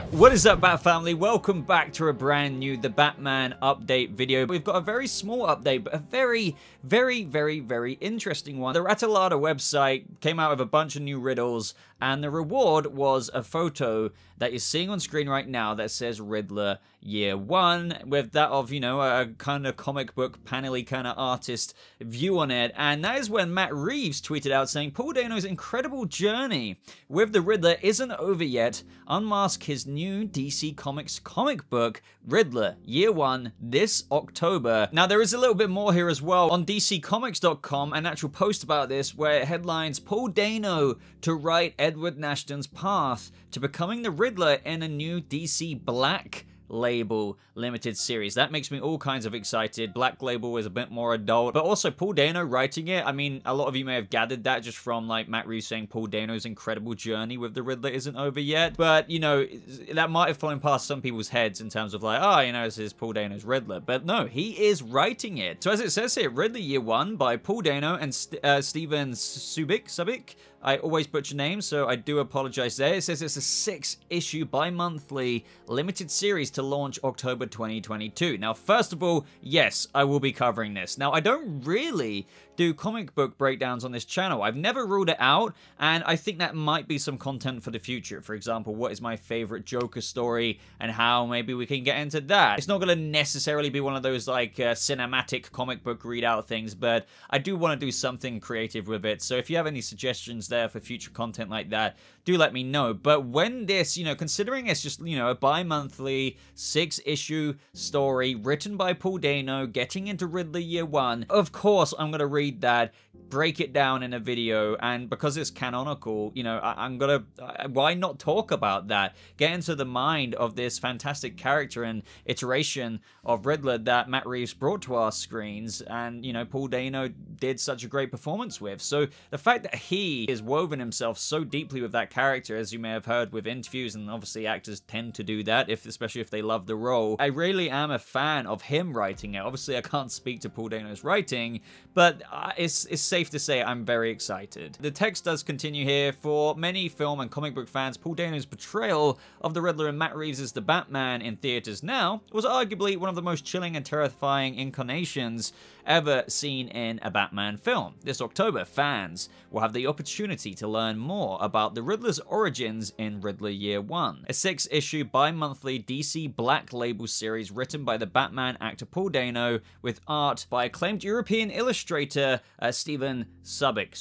What is up, Bat Family? Welcome back to a brand new The Batman update video. We've got a very small update, but a very interesting one. The Rattalada website came out with a bunch of new riddles, and the reward was a photo that you're seeing on screen right now that says Riddler Year One, with that of, you know, a kind of comic book panel-y kind of artist view on it. And that is when Matt Reeves tweeted out saying, Paul Dano's incredible journey with the Riddler isn't over yet. Unmask his new DC Comics comic book, Riddler Year One, this October. Now, there is a little bit more here as well. On DCComics.com, an actual post about this where it headlines, Paul Dano to write Edward Nashton's path to becoming the Riddler in a new DC Black Label limited series. That makes me all kinds of excited. Black Label is a bit more adult, but also Paul Dano writing it. I mean, a lot of you may have gathered that just from like Matt Reeves saying Paul Dano's incredible journey with the Riddler isn't over yet. But, you know, that might have flown past some people's heads in terms of like, oh, you know, this is Paul Dano's Riddler. But no, he is writing it. So as it says here, Riddler Year One by Paul Dano and Steven Subic. I always butcher names, so I do apologize there. It says it's a 6-issue bi-monthly limited series to launch October 2022. Now, first of all, yes, I will be covering this. Now, I don't really do comic book breakdowns on this channel. I've never ruled it out, and I think that might be some content for the future. For example, what is my favorite Joker story, and how maybe we can get into that. It's not going to necessarily be one of those like cinematic comic book readout things, but I do want to do something creative with it. So if you have any suggestions there for future content like that, do let me know. But when this, you know, considering it's just, you know, a bi-monthly 6-issue story written by Paul Dano getting into Riddler Year One, of course I'm going to read that, break it down in a video, and because it's canonical, you know, I'm gonna, why not talk about that? Get into the mind of this fantastic character and iteration of Riddler that Matt Reeves brought to our screens, and, you know, Paul Dano did such a great performance with. So the fact that he is woven himself so deeply with that character, as you may have heard with interviews, and obviously actors tend to do that, especially if they love the role, I really am a fan of him writing it. Obviously I can't speak to Paul Dano's writing, but it's safe to say I'm very excited. The text does continue here. For many film and comic book fans, Paul Dano's portrayal of the Riddler in Matt Reeves' The Batman in theaters now was arguably one of the most chilling and terrifying incarnations ever seen in a Batman film. This October, fans will have the opportunity to learn more about the Riddler's origins in Riddler Year One, a 6-issue bi-monthly DC Black Label series written by the Batman actor Paul Dano with art by acclaimed European illustrator Steven Subic,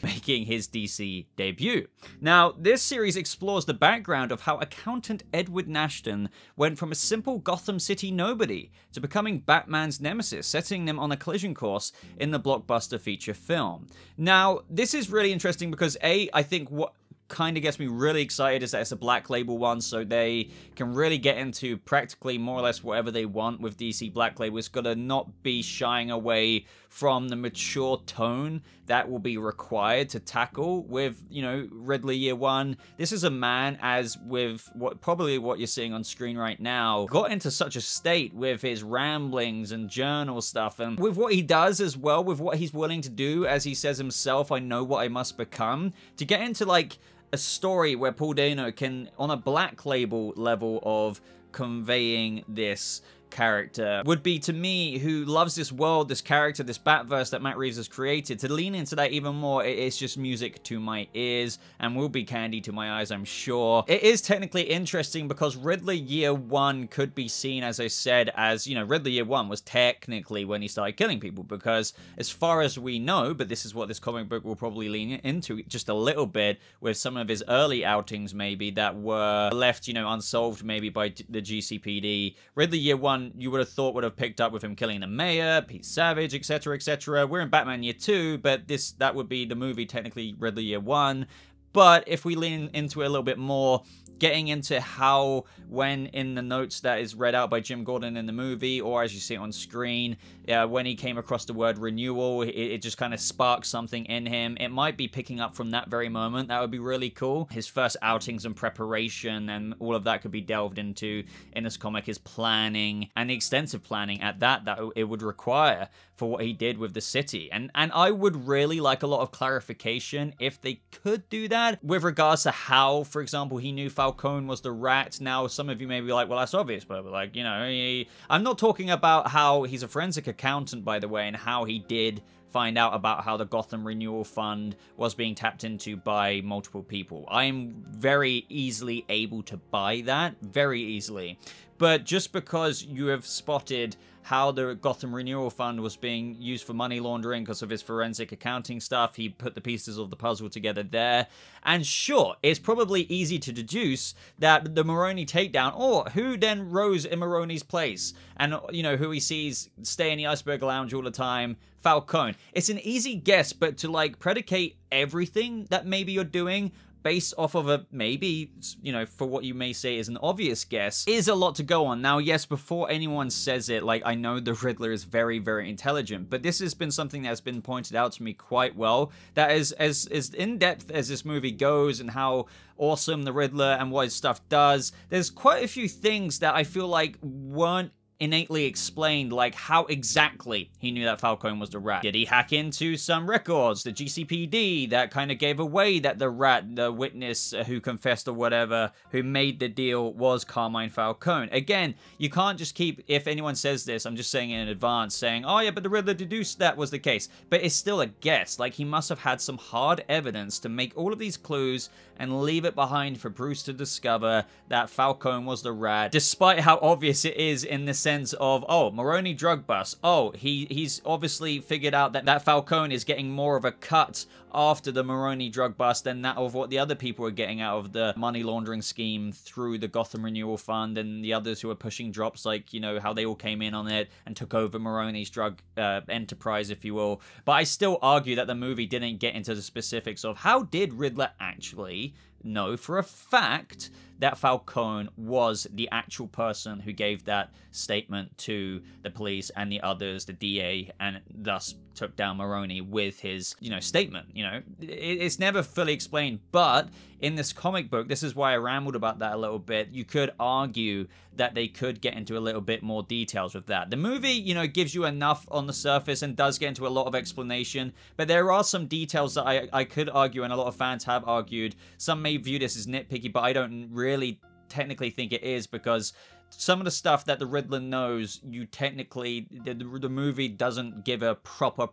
making his DC debut. Now, this series explores the background of how accountant Edward Nashton went from a simple Gotham City nobody to becoming Batman's nemesis, setting them on a collision course in the blockbuster feature film. Now, this is really interesting because I think what kind of gets me really excited is that it's a Black Label one, so they can really get into practically more or less whatever they want with DC Black Label. It's got to not be shying away from the mature tone that will be required to tackle with, you know, Riddler Year One. This is a man, as with probably what you're seeing on screen right now, got into such a state with his ramblings and journal stuff, and with what he does as well, with what he's willing to do, as he says himself, I know what I must become, to get into like a story where Paul Dano can, on a Black Label level of conveying this character, would be, to me, who loves this world, this character, this Batverse that Matt Reeves has created, to lean into that even more. It's just music to my ears and will be candy to my eyes, I'm sure. It is technically interesting because Riddler Year One could be seen, as I said, as, you know, Riddler Year One was technically when he started killing people, because as far as we know, but this is what this comic book will probably lean into just a little bit, with some of his early outings maybe that were left, you know, unsolved maybe by the GCPD. Riddler Year One, you would have thought would have picked up with him killing the mayor, Pete Savage, etc., etc. We're in Batman Year 2, but that would be the movie technically Riddler Year 1. But if we lean into it a little bit more, getting into how, when in the notes that is read out by Jim Gordon in the movie, or as you see it on screen, when he came across the word renewal, it just kind of sparked something in him. It might be picking up from that very moment. That would be really cool. His first outings and preparation and all of that could be delved into in this comic. His planning, and the extensive planning at that it would require for what he did with the city. And I would really like a lot of clarification if they could do that with regards to how, for example, he knew Falcone was the rat. Now, some of you may be like, well, that's obvious, but like, you know, I'm not talking about how he's a forensic accountant, by the way, and how he did find out about how the Gotham Renewal Fund was being tapped into by multiple people. I'm very easily able to buy that, very easily. But just because you have spotted how the Gotham Renewal Fund was being used for money laundering because of his forensic accounting stuff, he put the pieces of the puzzle together there. And sure, it's probably easy to deduce that the Maroni takedown, or who then rose in Maroni's place, and, you know, who he sees stay in the Iceberg Lounge all the time, Falcone. It's an easy guess, but to, like, predicate everything that maybe you're doing based off of a, maybe, you know, for what you may say is an obvious guess, is a lot to go on. Now, yes, before anyone says it, like, I know the Riddler is very, very intelligent, but this has been something that's been pointed out to me quite well, that is as in-depth as this movie goes and how awesome the Riddler and what his stuff does, there's quite a few things that I feel like weren't innately explained, like how exactly he knew that Falcone was the rat. Did he hack into some records, the GCPD, that kind of gave away that the rat, the witness who confessed or whatever, who made the deal, was Carmine Falcone? Again, you can't just keep, if anyone says this, I'm just saying in advance, saying, oh yeah, but the Riddler deduced that was the case. But it's still a guess. Like, he must have had some hard evidence to make all of these clues and leave it behind for Bruce to discover that Falcone was the rat, despite how obvious it is in the sense of, oh, Maroni drug bust. Oh, he's obviously figured out that Falcone is getting more of a cut after the Maroni drug bust than that of what the other people are getting out of the money laundering scheme through the Gotham Renewal Fund, and the others who are pushing drops, like, you know, how they all came in on it and took over Maroni's drug enterprise, if you will. But I still argue that the movie didn't get into the specifics of how did Riddler actually know for a fact that Falcone was the actual person who gave that statement to the police and the others, the DA, and thus took down Maroni with his, you know, statement. You know, it's never fully explained, but in this comic book, this is why I rambled about that a little bit, you could argue that they could get into a little bit more details with that. The movie, you know, gives you enough on the surface and does get into a lot of explanation, but there are some details that I could argue, and a lot of fans have argued. Some may view this as nitpicky, but I don't really technically think it is, because some of the stuff that the Riddler knows, you technically, the movie doesn't give a proper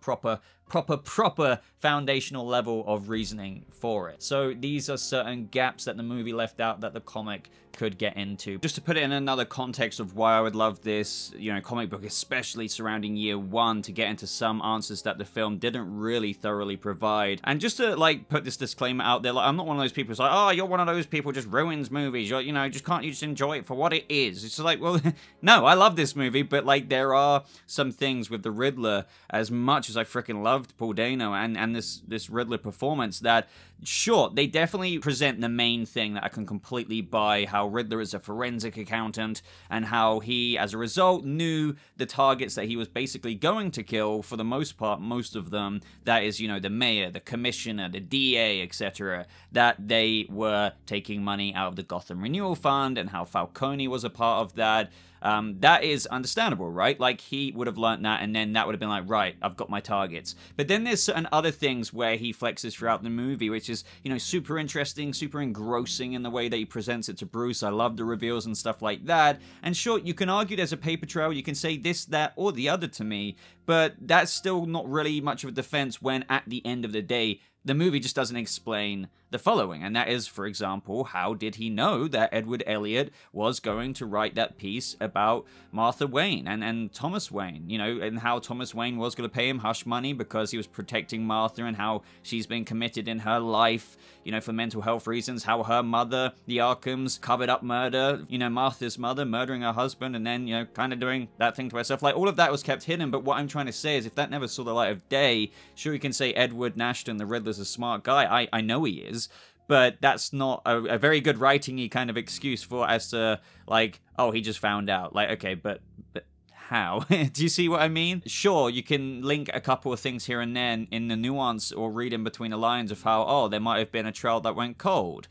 foundational level of reasoning for it. So these are certain gaps that the movie left out that the comic could get into. Just to put it in another context of why I would love this, you know, comic book, especially surrounding Year One, to get into some answers that the film didn't really thoroughly provide. And just to, like, put this disclaimer out there, like, I'm not one of those people who's like, oh, you're one of those people who just ruins movies, you're, you know, just can't you just enjoy it for what it is? It's like, well, no, I love this movie, but, like, there are some things with the Riddler, as much as I freaking loved Paul Dano and this Riddler performance, that sure, they definitely present the main thing that I can completely buy, how Riddler is a forensic accountant, and how he, as a result, knew the targets that he was basically going to kill, for the most part, most of them, that is, you know, the mayor, the commissioner, the DA, etc., that they were taking money out of the Gotham Renewal Fund, and how Falcone was a part of that. That is understandable, right? Like, he would have learned that, and then that would have been like, right, I've got my targets. But then there's certain other things where he flexes throughout the movie, which is, you know, super interesting, super engrossing in the way that he presents it to Bruce. I love the reveals and stuff like that. And sure, you can argue there's a paper trail, you can say this, that, or the other to me, but that's still not really much of a defense when, at the end of the day, the movie just doesn't explain the following, and that is, for example, how did he know that Edward Elliot was going to write that piece about Martha Wayne and Thomas Wayne, you know, and how Thomas Wayne was going to pay him hush money because he was protecting Martha, and how she's been committed in her life, you know, for mental health reasons, how her mother, the Arkhams, covered up murder, you know, Martha's mother murdering her husband and then, you know, kind of doing that thing to herself. Like, all of that was kept hidden, but what I'm trying to say is, if that never saw the light of day, sure, you can say Edward Nashton, the Riddler's a smart guy. I know he is. but that's not a very good writing-y kind of excuse for as to, like, oh, he just found out. Like, okay, but how? Do you see what I mean? Sure, you can link a couple of things here and there in the nuance or read in between the lines of how, oh, there might have been a trail that went cold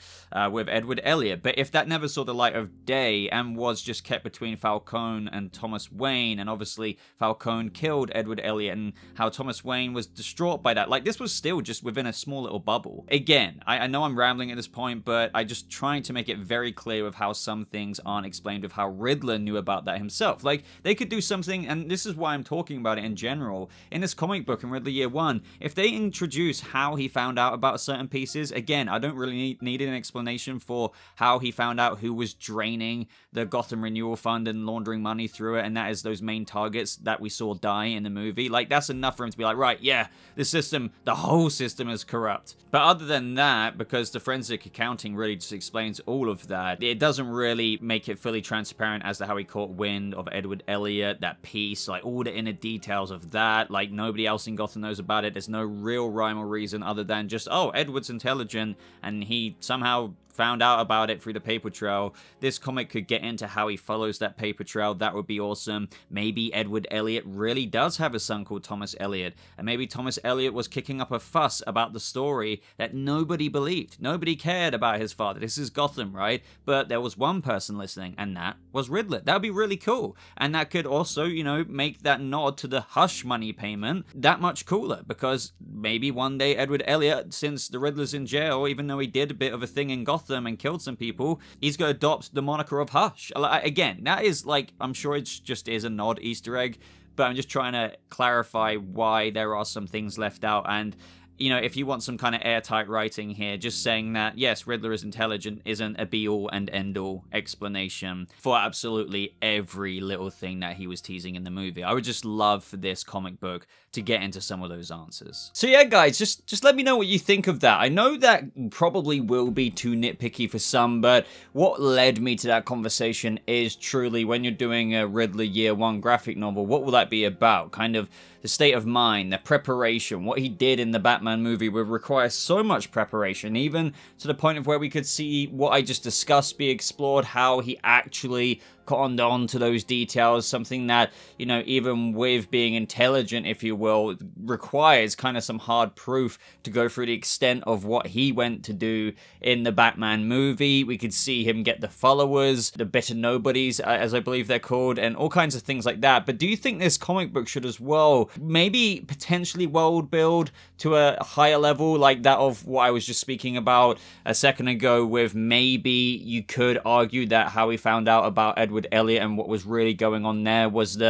with Edward Elliot. But if that never saw the light of day and was just kept between Falcone and Thomas Wayne, and obviously Falcone killed Edward Elliot and how Thomas Wayne was distraught by that, like, this was still just within a small little bubble. Again, I know I'm rambling at this point, but I just trying to make it very clear with how some things aren't explained, with how Riddler knew about that himself. Like, they could do something, and this is why I'm talking about it in general, in this comic book in Riddler Year One, if they introduce how he found out about certain pieces, again, I don't really need an explanation for how he found out who was draining the Gotham Renewal Fund and laundering money through it, and that is those main targets that we saw die in the movie. Like, that's enough for him to be like, right, yeah, the system, the whole system is corrupt. But other than that, because the forensic accounting really just explains all of that, it doesn't really make it fully transparent as to how he caught wind of Edward Elliot, that piece, like all the inner details of that. Like, nobody else in Gotham knows about it. There's no real rhyme or reason other than just, oh, Edward's intelligent and he somehow found out about it through the paper trail. This comic could get into how he follows that paper trail. That would be awesome. Maybe Edward Elliot really does have a son called Thomas Elliot, and maybe Thomas Elliot was kicking up a fuss about the story that nobody believed. Nobody cared about his father. This is Gotham, right? But there was one person listening, and that was Riddler. That would be really cool. And that could also, you know, make that nod to the hush money payment that much cooler, because maybe one day Edward Elliot, since the Riddler's in jail, even though he did a bit of a thing in Gotham and killed some people, he's going to adopt the moniker of Hush. Again, that is, like, I'm sure it just is a nod Easter egg, but I'm just trying to clarify why there are some things left out. And, you know, if you want some kind of airtight writing here, just saying that, yes, Riddler is intelligent isn't a be-all and end-all explanation for absolutely every little thing that he was teasing in the movie. I would just love for this comic book to get into some of those answers. So yeah, guys, just let me know what you think of that. I know that probably will be too nitpicky for some, but what led me to that conversation is truly, when you're doing a Riddler Year One graphic novel, what will that be about? Kind of the state of mind, the preparation. What he did in the Batman movie would require so much preparation, even to the point of where we could see what I just discussed be explored, how he actually cottoned on to those details, something that, you know, even with being intelligent, if you will, requires kind of some hard proof to go through the extent of what he went to do in the Batman movie. We could see him get the followers, the bitter nobodies, as I believe they're called, and all kinds of things like that. But do you think this comic book should as well maybe potentially world build to a higher level, like that of what I was just speaking about a second ago, with maybe you could argue that how he found out about Edward Elliot and what was really going on there was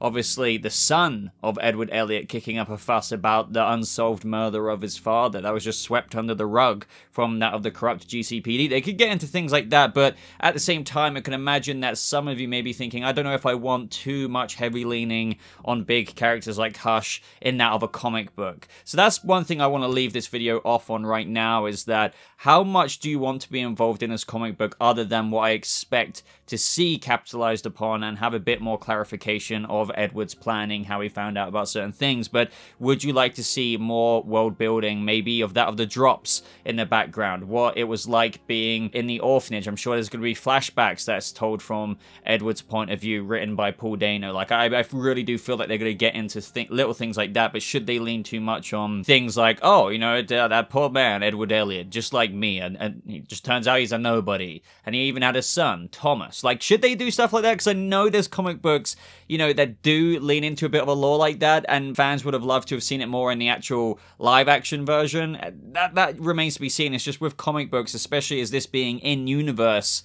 obviously the son of Edward Elliot kicking up a fuss about the unsolved murder of his father that was just swept under the rug from that of the corrupt GCPD. They could get into things like that, but at the same time, I can imagine that some of you may be thinking, I don't know if I want too much heavy leaning on big characters like Hush in that of a comic book. So that's one thing I want to leave this video off on right now, is that how much do you want to be involved in this comic book other than what I expect to see capitalized upon and have a bit more clarification of Edward's planning, how he found out about certain things? But would you like to see more world building, maybe of that of the drops in the background, what it was like being in the orphanage? I'm sure there's going to be flashbacks that's told from Edward's point of view, written by Paul Dano. Like, I really do feel like they're going to get into little things like that, but should they lean too much on things like, oh, you know, that poor man, Edward Elliot, just like me, and it just turns out he's a nobody, and he even had a son, Thomas. Like, should they do stuff like that? Because I know there's comic books, you know, that do lean into a bit of a lore like that, and fans would have loved to have seen it more in the actual live-action version. That remains to be seen. It's just with comic books, especially as this being in-universe,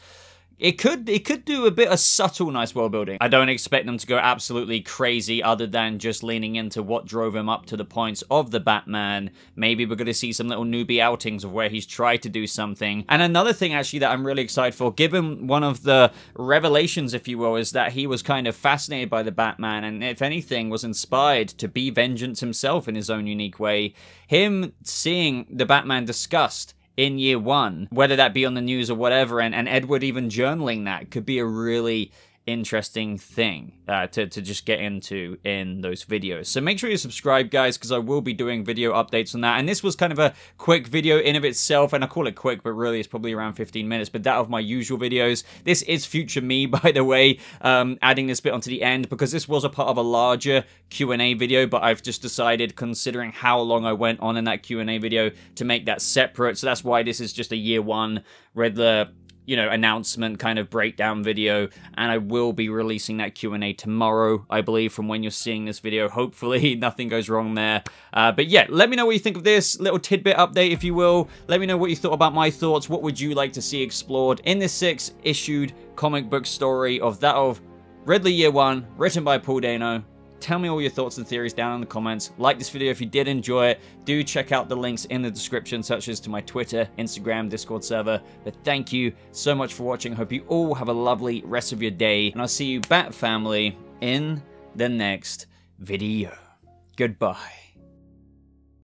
it could do a bit of subtle nice world building. I don't expect them to go absolutely crazy other than just leaning into what drove him up to the points of the Batman. Maybe we're going to see some little newbie outings of where he's tried to do something. And another thing actually that I'm really excited for, given one of the revelations, if you will, is that he was kind of fascinated by the Batman and, if anything, was inspired to be vengeance himself in his own unique way. Him seeing the Batman discussed in Year One, whether that be on the news or whatever, and Edward even journaling that, could be a really interesting thing to just get into in those videos. So make sure you subscribe, guys, because I will be doing video updates on that. And this was kind of a quick video in of itself, and I call it quick, but really it's probably around 15 minutes, but that of my usual videos. This is future me, by the way, adding this bit onto the end, because this was a part of a larger Q&A video, but I've just decided, considering how long I went on in that Q&A video, to make that separate. So that's why this is just a year one Riddler, you know, announcement kind of breakdown video, and I will be releasing that Q&A tomorrow, I believe, from when you're seeing this video. Hopefully nothing goes wrong there. But yeah, let me know what you think of this little tidbit update, if you will. Let me know what you thought about my thoughts. What would you like to see explored in this 6-issued comic book story of Riddler Year One, written by Paul Dano? Tell me all your thoughts and theories down in the comments. Like this video if you did enjoy it. Do check out the links in the description, such as to my Twitter, Instagram, Discord server. But thank you so much for watching. I hope you all have a lovely rest of your day. And I'll see you, Bat Family, in the next video. Goodbye.